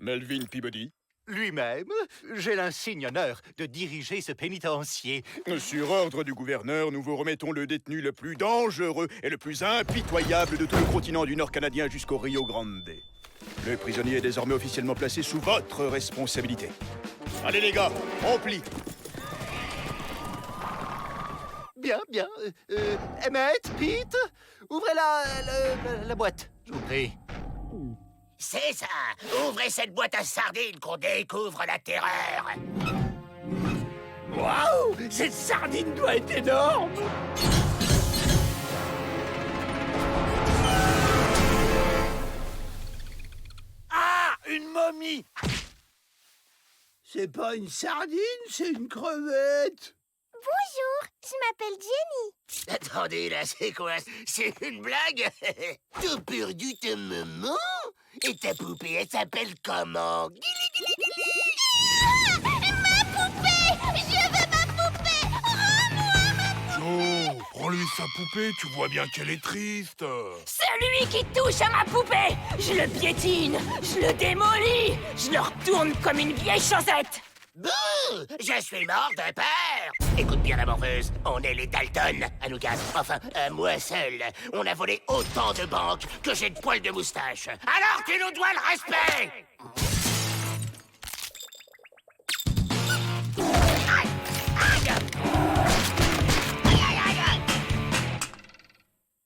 Melvin Peabody. Lui-même, j'ai l'insigne honneur de diriger ce pénitencier. Sur ordre du gouverneur, nous vous remettons le détenu le plus dangereux et le plus impitoyable de tout le continent du Nord canadien jusqu'au Rio Grande. Le prisonnier est désormais officiellement placé sous votre responsabilité. Allez les gars, on plie. Bien, bien. Emmett, Pete, ouvrez la boîte, je vous prie. C'est ça! Ouvrez cette boîte à sardines qu'on découvre la terreur! Waouh! Cette sardine doit être énorme! Ah! Une momie! C'est pas une sardine, c'est une crevette! Bonjour, je m'appelle Jenny. Attendez, là, c'est quoi? C'est une blague? T'as perdu ta maman? Et ta poupée, elle s'appelle comment? Guili, guili, guili. Ma poupée! Je veux ma poupée! Rends-moi ma poupée! Joe, prends-lui sa poupée, tu vois bien qu'elle est triste. Celui qui touche à ma poupée, je le piétine, je le démolis, je le retourne comme une vieille chaussette. Bouh! Je suis mort de peur! Écoute bien, la morveuse, on est les Dalton, à nous quatre. Enfin, à moi seul. On a volé autant de banques que j'ai de poils de moustache. Alors tu nous dois le respect! Aïe! Aïe! Aïe, aïe, aïe!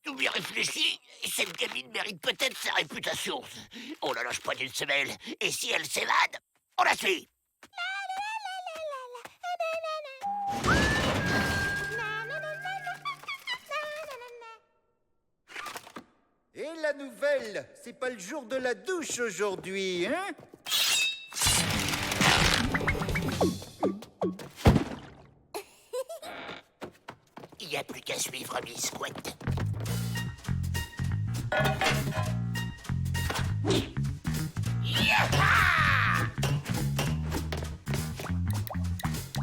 Tout bien réfléchi, cette gamine mérite peut-être sa réputation. On la lâche pas d'une semelle, et si elle s'évade, on la suit! Et la nouvelle, c'est pas le jour de la douche aujourd'hui, hein? Il n'y a plus qu'à suivre Miss Squat. Yaha!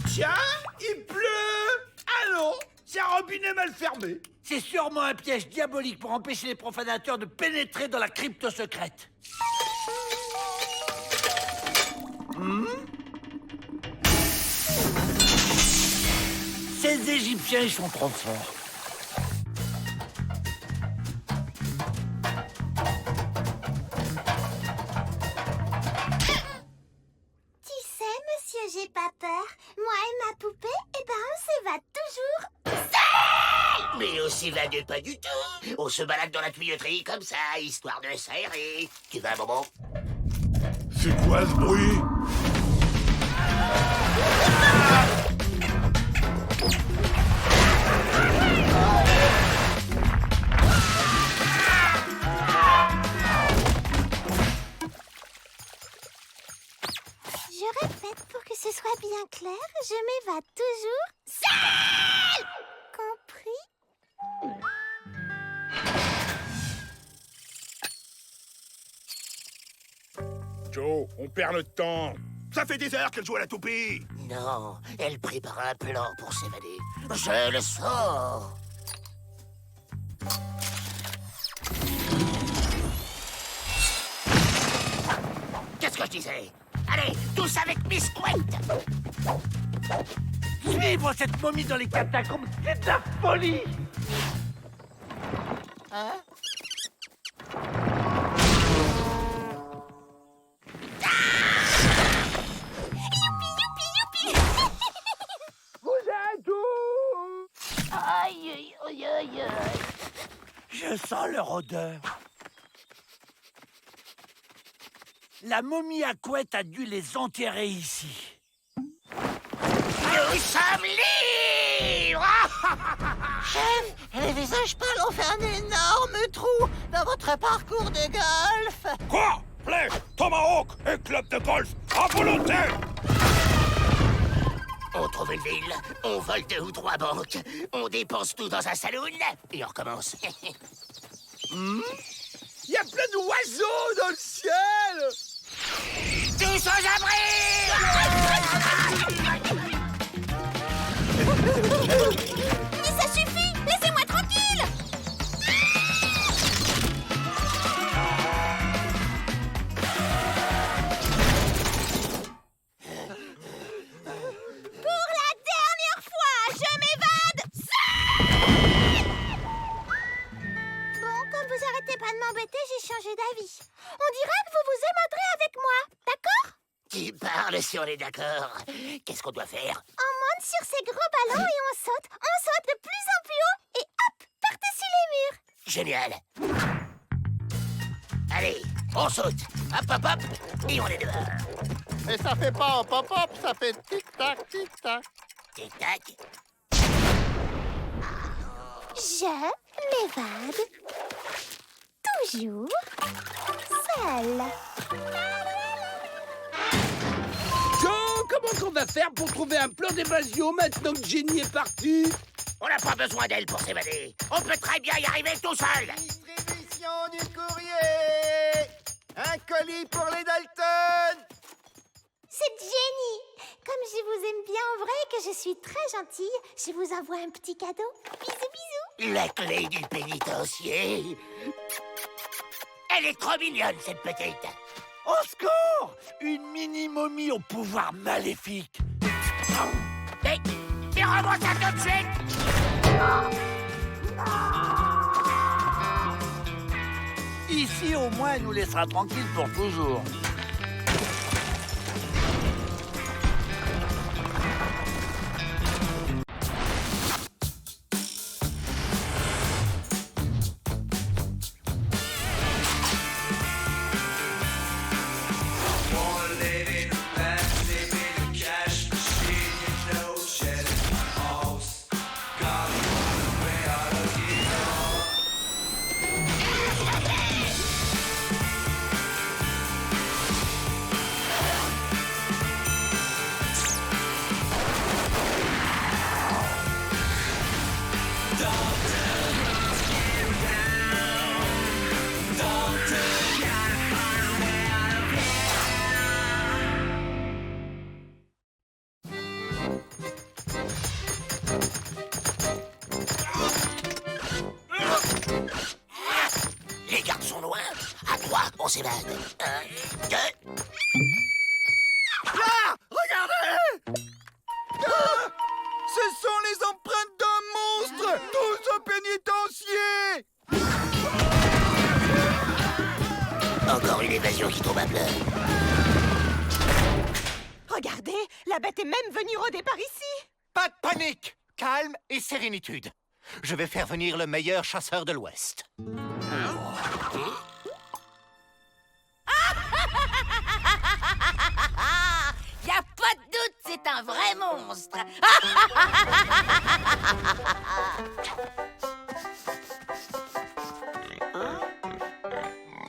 Tiens, il pleut! Ah non, c'est un robinet mal fermé. C'est sûrement un piège diabolique pour empêcher les profanateurs de pénétrer dans la crypte secrète. Ces Égyptiens, ils sont trop forts. Tu sais, monsieur, j'ai pas peur. Moi et ma poupée, eh ben, on s'évade toujours. Mais on s'évade pas du tout. On se balade dans la tuyauterie comme ça, histoire de s'aérer. Tu veux un bonbon? C'est quoi ce bruit? Je répète pour que ce soit bien clair, je m'évade toujours seule. Compris? Joe, on perd le temps. Ça fait des heures qu'elle joue à la toupie. Non, elle prépare un plan pour s'évader. Je le sens. Qu'est-ce que je disais? Allez, tous avec Miss Squat! Suivre cette momie dans les catacombes, c'est de la folie! Hein? Vous êtes où? Aïe, aïe, aïe, aïe, aïe. Je sens leur odeur. La momie à couette a dû les enterrer ici. Nous sommes libres! Chef, les visages pâles ont fait un énorme trou dans votre parcours de golf. Quoi? Flèche, tomahawk et club de golf à volonté. On trouve une ville, on vole 2 ou 3 banques, on dépense tout dans un saloon, et on recommence. Il y a plein d'oiseaux dans le ciel. Tous aux abris! Mais ça suffit! Laissez-moi tranquille! vie. On dira que vous vous aimanterez avec moi, d'accord? Tu parles si on est d'accord. Qu'est-ce qu'on doit faire? On monte sur ces gros ballons et on saute de plus en plus haut et hop, par-dessus les murs. Génial. Allez, on saute. Hop, hop, hop. Et on est dehors. Et ça fait pas hop hop hop, ça fait tic-tac, tic-tac. Tic-tac. Je m'évade. Toujours seule. Joe, comment qu'on va faire pour trouver un plan d'évasion maintenant que Jenny est partie? On n'a pas besoin d'elle pour s'évader. On peut très bien y arriver tout seul. Distribution du courrier. Un colis pour les Dalton. C'est Jenny. Comme je vous aime bien en vrai et que je suis très gentille, je vous envoie un petit cadeau. Bisous, bisous. La clé du pénitencier. Elle est trop mignonne, cette petite. Au secours! Une mini-momie au pouvoir maléfique. Mais rends-moi ça tout de suite. Ici, au moins, elle nous laissera tranquille pour toujours. Les gardes sont loin. À droite, on s'évade. 1, 2. Là, regardez. Ah, ce sont les empreintes d'un monstre, tous au pénitencier. Encore une évasion qui tombe à plat. Regardez, la bête est même venue rôder par ici. Pas de panique, calme et sérénitude. Je vais faire venir le meilleur chasseur de l'Ouest. Y a pas de doute, c'est un vrai monstre.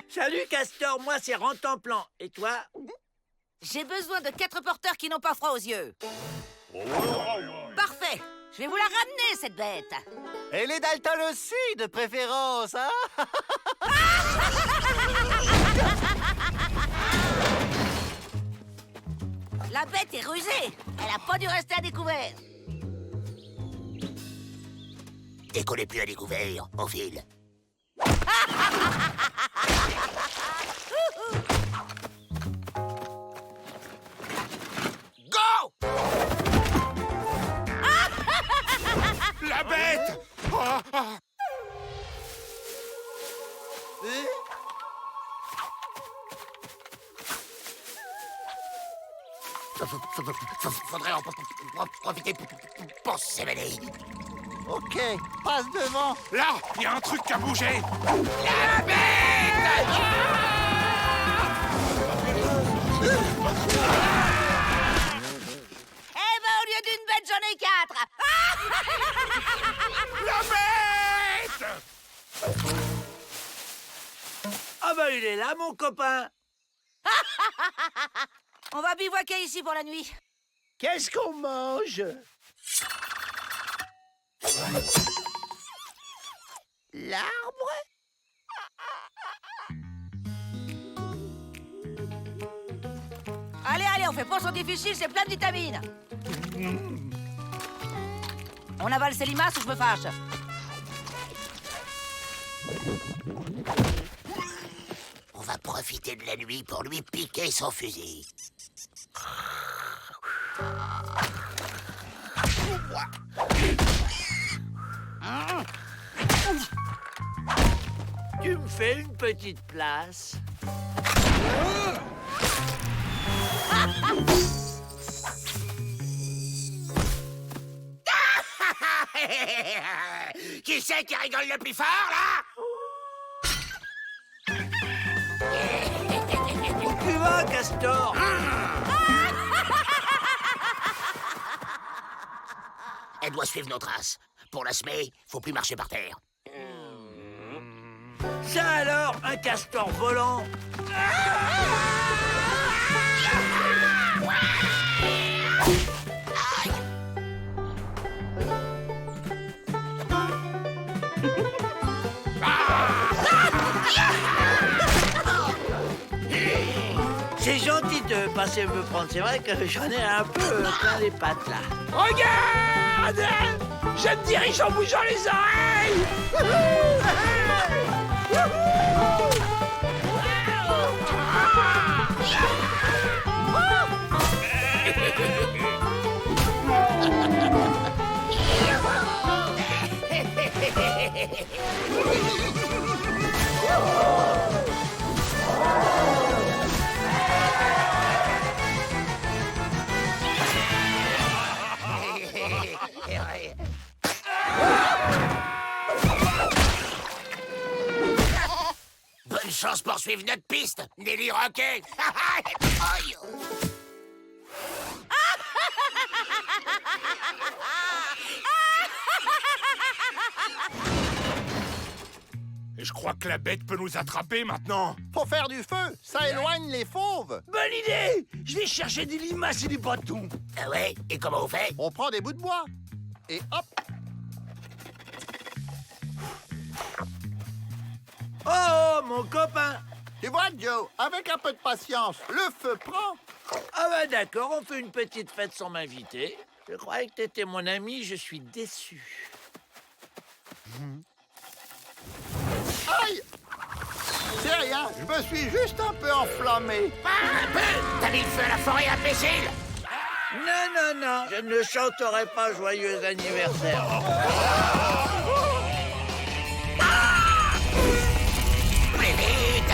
Salut, Castor, moi, c'est Rantanplan. Et toi? J'ai besoin de 4 porteurs qui n'ont pas froid aux yeux. Parfait. Je vais vous la ramener, cette bête. Et les Dalton aussi, de préférence, hein? La bête est rusée. Elle a pas dû rester à découvert. Dès qu'on n'est plus à découvert, on file. Go! La bête! Faudrait en profiter pour s'évader. Ok, passe devant. Là, il y a un truc qui a bougé. La bête! Eh ben, au lieu d'une bête, j'en ai 4. La bête! Ah bah, il est là, mon copain. On va bivouaquer ici pour la nuit. Qu'est-ce qu'on mange? L'arbre? Allez, allez, on fait pas son difficile, c'est plein de vitamines. On avale ses limaces ou je me fâche. On va profiter de la nuit pour lui piquer son fusil. Tu me fait une petite place. Qui c'est qui rigole le plus fort, là? Tu vas, Castor? Elle doit suivre nos traces. Pour la semer, faut plus marcher par terre. Ça alors, un castor volant? C'est gentil de passer me prendre. C'est vrai que j'en ai un peu plein les pattes, là. Regarde! Je me dirige en bougeant les oreilles! Bonne chance pour suivre notre piste, Nelly Rocket. Aïe. Je crois que la bête peut nous attraper maintenant. Faut faire du feu, ça éloigne les fauves. Bonne idée! Je vais chercher des limaces et des bâtons. Ah ouais? Et comment on fait? On prend des bouts de bois. Et hop. Oh, mon copain! Tu vois, Joe, avec un peu de patience, le feu prend. Ah bah d'accord, on fait une petite fête sans m'inviter. Je croyais que t'étais mon ami, je suis déçu. Aïe! C'est rien, je me suis juste un peu enflammé. Un peu! T'as mis le feu à la forêt, imbécile! Non, non, non, je ne chanterai pas joyeux anniversaire. Plus vite!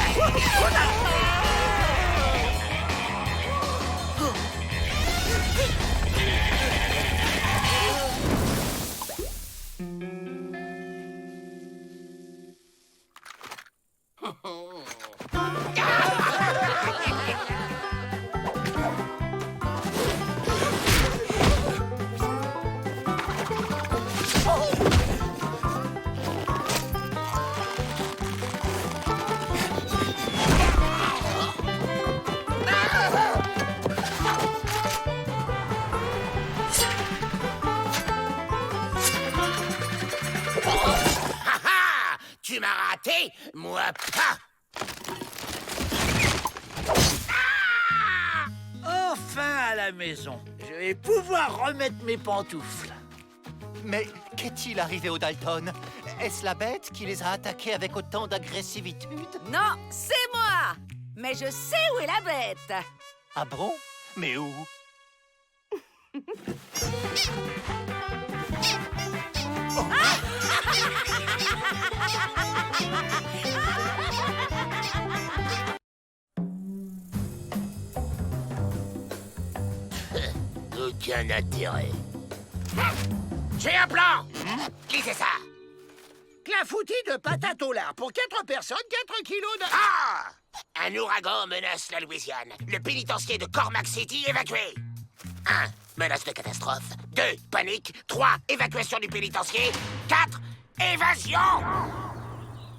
Tu m'as raté, moi pas! Enfin à la maison. Je vais pouvoir remettre mes pantoufles. Mais qu'est-il arrivé aux Dalton? Est-ce la bête qui les a attaqués avec autant d'agressivitude? Non, c'est moi. Mais je sais où est la bête. Ah bon? Mais où? Aucun intérêt. J'ai un plan! Qui c'est ça? Clafoutis de patates au lard pour 4 personnes, 4 kilos de... Ah! Un ouragan menace la Louisiane. Le pénitencier de Cormac City évacué. 1. Menace de catastrophe. 2. Panique. 3. Évacuation du pénitencier. 4. Évasion!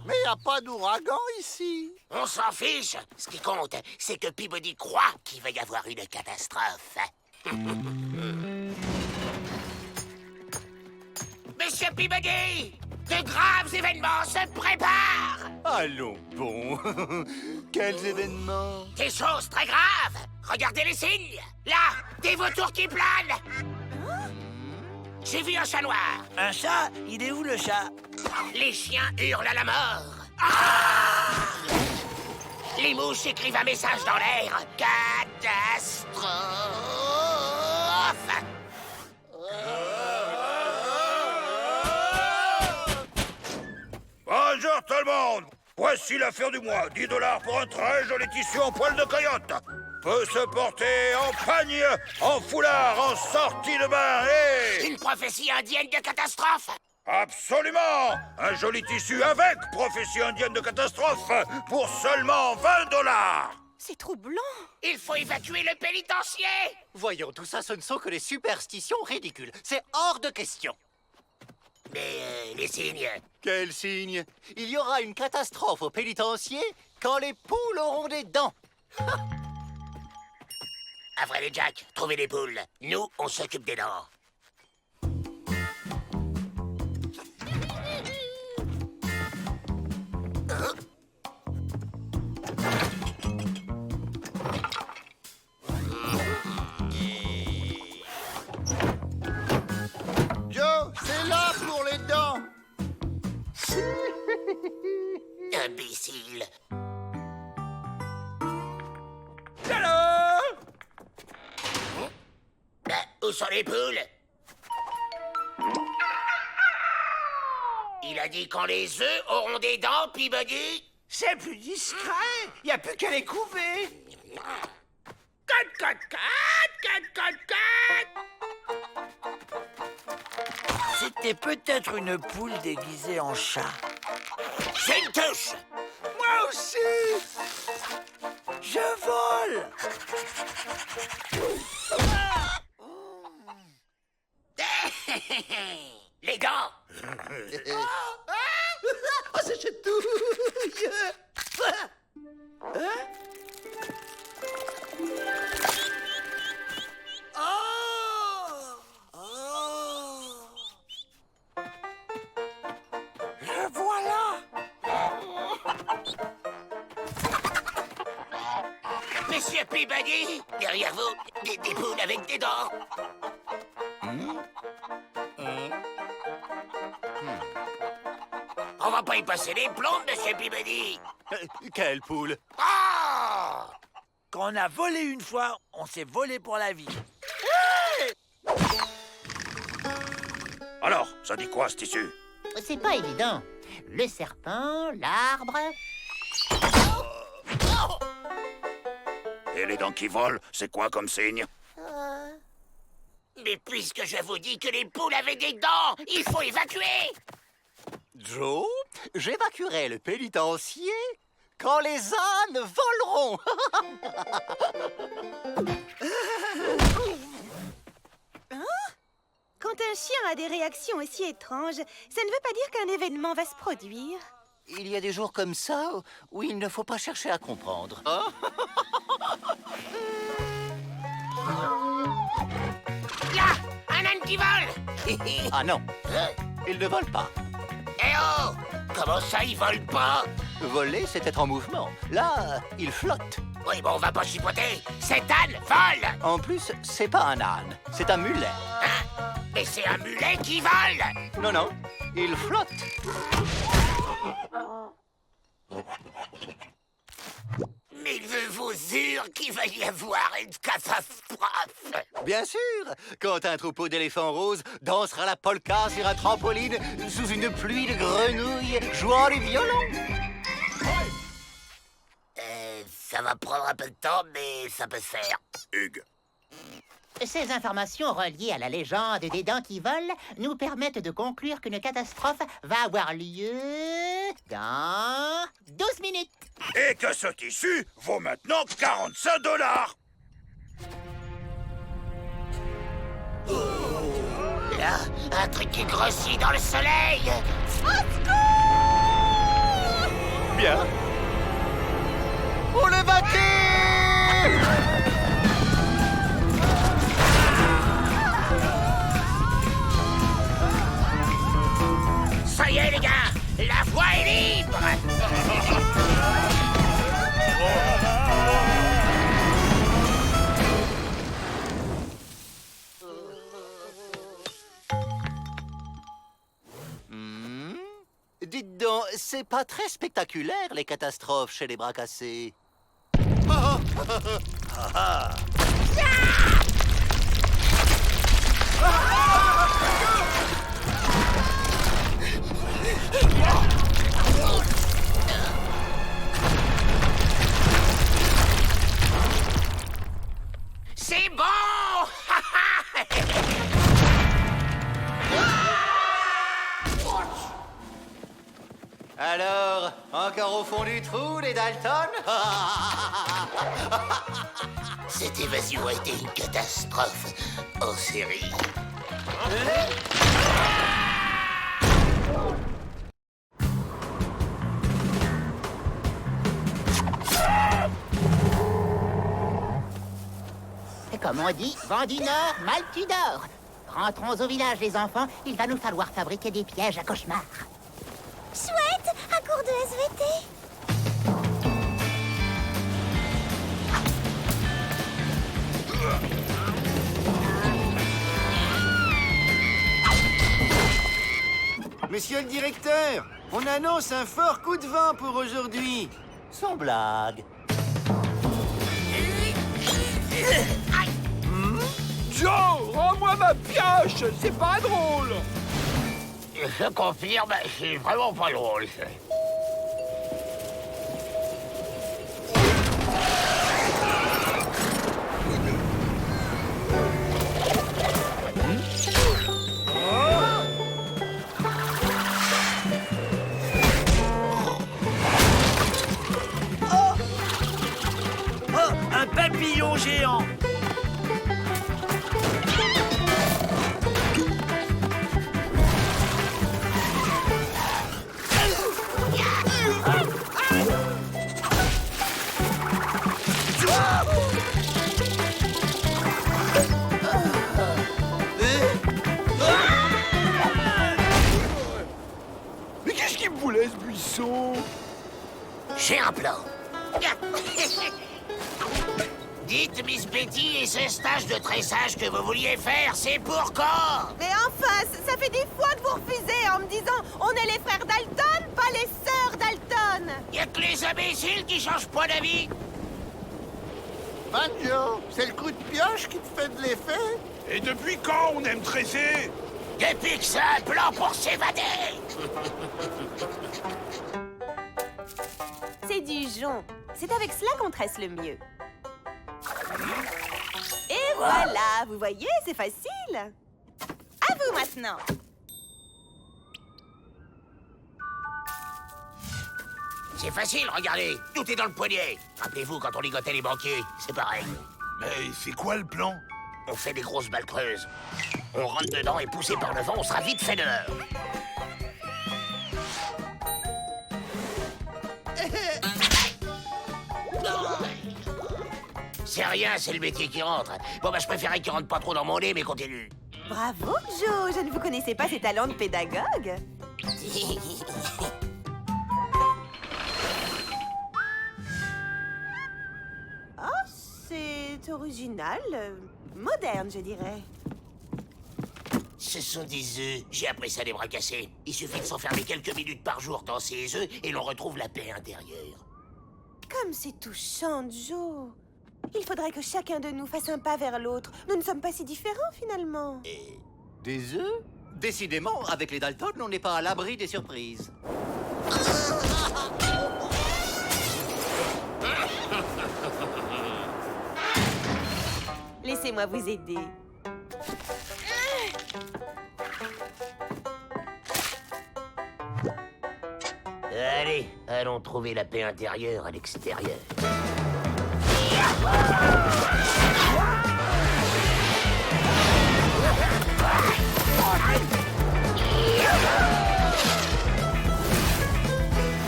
Mais y a pas d'ouragan ici. On s'en fiche. Ce qui compte, c'est que Peabody croit qu'il va y avoir une catastrophe. Monsieur Peabody! De graves événements se préparent! Allons bon. Quels événements? Des choses très graves! Regardez les signes! Là, des vautours qui planent! J'ai vu un chat noir! Un chat? Il est où le chat? Les chiens hurlent à la mort! Ah! Les mouches écrivent un message dans l'air! Catastrophe! Bonjour tout le monde! Voici l'affaire du mois. 10 $ pour un très joli tissu en poil de coyote. Peut se porter en pagne, en foulard, en sortie de bain et... Une prophétie indienne de catastrophe. Absolument! Un joli tissu avec prophétie indienne de catastrophe pour seulement 20 $. C'est troublant. Il faut évacuer le pénitencier. Voyons, tout ça, ce ne sont que des superstitions ridicules. C'est hors de question. Mais les signes... Quel signe? Il y aura une catastrophe au pénitencier quand les poules auront des dents. À vrai les Jack, trouvez les poules. Nous, on s'occupe des dents. Joe, c'est là pour les dents. Imbécile. Alors? Où sont les poules? Il a dit quand les œufs auront des dents, Peabody. C'est plus discret. Y a plus qu'à les couver. C'était peut-être une poule déguisée en chat. C'est une touche. Moi aussi. Je vole! Les dents. Oh, c'est chatouille. Le voilà! Monsieur Peabody, derrière vous, des poules avec des dents. On va pas y passer les plombs, monsieur Peabody. Quelle poule? Ah! Quand on a volé une fois, on s'est volé pour la vie. Alors, ça dit quoi, ce tissu? C'est pas évident. Le serpent, l'arbre... Et les dents qui volent, c'est quoi comme signe? Mais puisque je vous dis que les poules avaient des dents, il faut évacuer. Joe, j'évacuerai le pénitencier quand les ânes voleront. Quand un chien a des réactions aussi étranges, ça ne veut pas dire qu'un événement va se produire. Il y a des jours comme ça où il ne faut pas chercher à comprendre. Là, un âne qui vole. Ah non, il ne vole pas. Eh oh! Comment ça, ils volent pas? Voler, c'est être en mouvement. Là, il flotte. Oui, bon, on va pas chipoter. Cet âne vole. En plus, c'est pas un âne, c'est un mulet. Hein? Mais c'est un mulet qui vole. Non, non, il flotte. Mais je vous jure qu'il va y avoir une catastrophe. Bien sûr, quand un troupeau d'éléphants roses dansera la polka sur un trampoline sous une pluie de grenouilles jouant les violons. Ça va prendre un peu de temps, mais ça peut se faire. Hugues. Ces informations reliées à la légende des dents qui volent nous permettent de conclure qu'une catastrophe va avoir lieu dans 12 minutes. Et que ce tissu vaut maintenant 45 $. Là, un truc qui grossit dans le soleil. Bien. On l'évacue! Ça y est, les gars, la voie est libre. Dites donc, c'est pas très spectaculaire, les catastrophes chez les bras cassés. Alors, encore au fond du trou, les Dalton? Cette évasion a été une catastrophe en série. Et comme on dit, vent du Nord, mal tu dors. Rentrons au village, les enfants. Il va nous falloir fabriquer des pièges à cauchemar. Chouette, un cours de SVT. Monsieur le directeur, on annonce un fort coup de vent pour aujourd'hui. Sans blague. Joe, rends-moi ma pioche. C'est pas drôle. Je confirme, c'est vraiment pas drôle. Oh, un papillon géant. Mais qu'est-ce qu'il me voulait, ce buisson? J'ai un plan. Dites, Miss Betty, et ce stage de tressage que vous vouliez faire, c'est pour quand? Mais enfin, ça fait des fois que vous refusez en me disant « On est les frères Dalton, pas les sœurs Dalton !» Y'a que les imbéciles qui changent pas d'avis. Banjo, c'est le coup de pioche qui te fait de l'effet? Et depuis quand on aime tresser? Depuis que c'est un plan pour s'évader. C'est du jonc. C'est avec cela qu'on tresse le mieux. Et voilà, vous voyez, c'est facile. À vous maintenant. C'est facile, regardez. Tout est dans le poignet. Rappelez-vous quand on ligotait les banquiers, c'est pareil. Mais c'est quoi le plan? On fait des grosses balles creuses. On rentre dedans et poussé par le vent, on sera vite fait dehors. C'est rien, c'est le métier qui rentre. Bon, bah, je préférais qu'il rentre pas trop dans mon nez, mais continue. Bravo, Joe. Je ne vous connaissais pas ses talents de pédagogue. Oh, c'est original. Moderne, je dirais. Ce sont des œufs. J'ai appris ça des bras cassés. Il suffit de s'enfermer quelques minutes par jour dans ces œufs et l'on retrouve la paix intérieure. Comme c'est touchant, Joe. Il faudrait que chacun de nous fasse un pas vers l'autre. Nous ne sommes pas si différents, finalement. Des œufs? Décidément, avec les Dalton, on n'est pas à l'abri des surprises. Laissez-moi vous aider. Allez, allons trouver la paix intérieure à l'extérieur.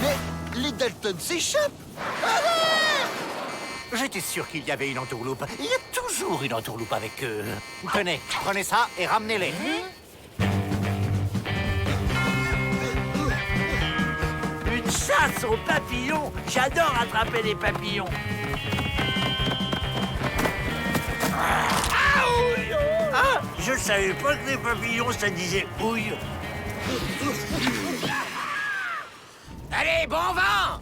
Mais les Dalton s'échappent! J'étais sûr qu'il y avait une entourloupe. Il y a toujours une entourloupe avec eux. Tenez, prenez ça et ramenez-les. Une chasse aux papillons. J'adore attraper les papillons. Ah, ouille. Ah, je savais pas que les papillons, ça disait ouille. Allez, bon vent!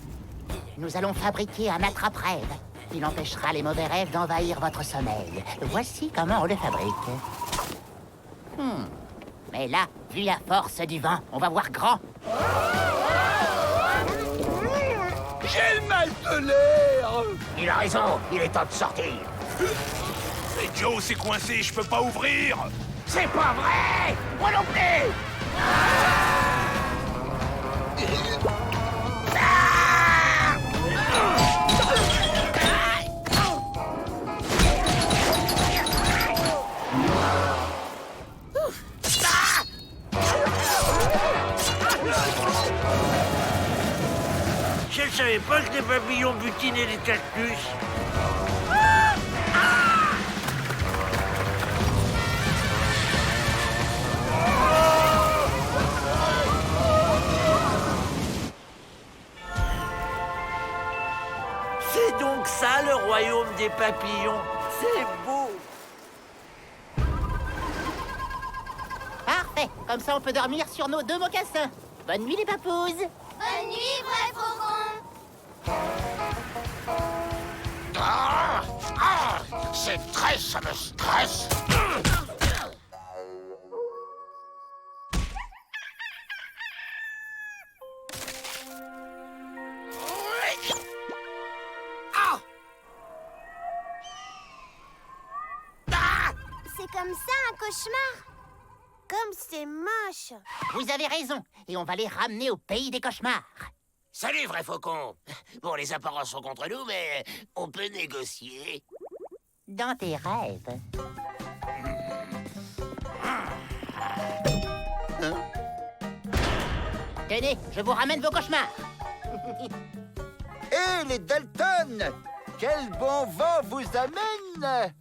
Nous allons fabriquer un attrape-rêve. Il empêchera les mauvais rêves d'envahir votre sommeil. Voici comment on le fabrique. Mais là, vu la force du vent, on va voir grand. J'ai le mal de l'air. Il a raison, il est temps de sortir. Mais Joe s'est coincé, je peux pas ouvrir. C'est pas vrai! Moi non plus! ne savais pas que les papillons butinaient les cactus. C'est donc ça le royaume des papillons. C'est beau. Parfait. Comme ça, on peut dormir sur nos 2 mocassins. Bonne nuit, les papouses. Bonne nuit, vrai faucon. C'est très, ça me stresse. C'est comme ça un cauchemar. Comme c'est moche. Vous avez raison. Et on va les ramener au pays des cauchemars. Salut, vrai faucon. Bon, les apparences sont contre nous, mais on peut négocier. Dans tes rêves. Tenez, je vous ramène vos cauchemars. Hé, les Dalton! Quel bon vent vous amène!